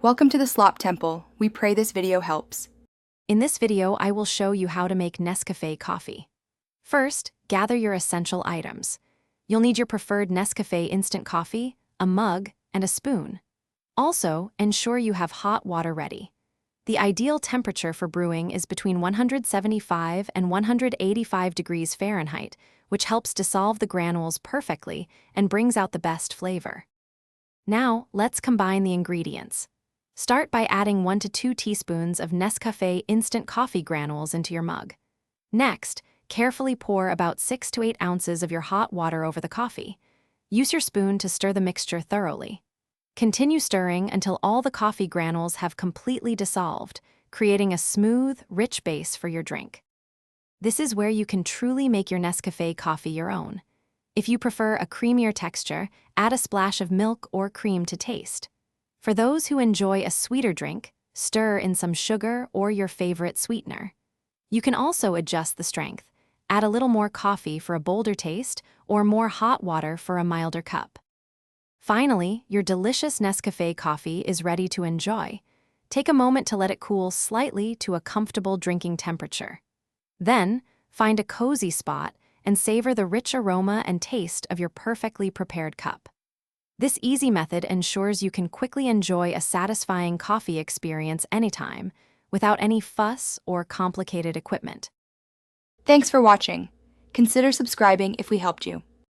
Welcome to the Slop Temple. We pray this video helps. In this video, I will show you how to make Nescafe coffee. First, gather your essential items. You'll need your preferred Nescafe instant coffee, a mug, and a spoon. Also, ensure you have hot water ready. The ideal temperature for brewing is between 175 and 185 degrees Fahrenheit, which helps dissolve the granules perfectly and brings out the best flavor. Now, let's combine the ingredients. Start by adding 1 to 2 teaspoons of Nescafe instant coffee granules into your mug. Next, carefully pour about 6 to 8 ounces of your hot water over the coffee. Use your spoon to stir the mixture thoroughly. Continue stirring until all the coffee granules have completely dissolved, creating a smooth, rich base for your drink. This is where you can truly make your Nescafe coffee your own. If you prefer a creamier texture, add a splash of milk or cream to taste. For those who enjoy a sweeter drink, stir in some sugar or your favorite sweetener. You can also adjust the strength. Add a little more coffee for a bolder taste or more hot water for a milder cup. Finally, your delicious Nescafe coffee is ready to enjoy. Take a moment to let it cool slightly to a comfortable drinking temperature. Then, find a cozy spot and savor the rich aroma and taste of your perfectly prepared cup. This easy method ensures you can quickly enjoy a satisfying coffee experience anytime, without any fuss or complicated equipment. Thanks for watching. Consider subscribing if we helped you.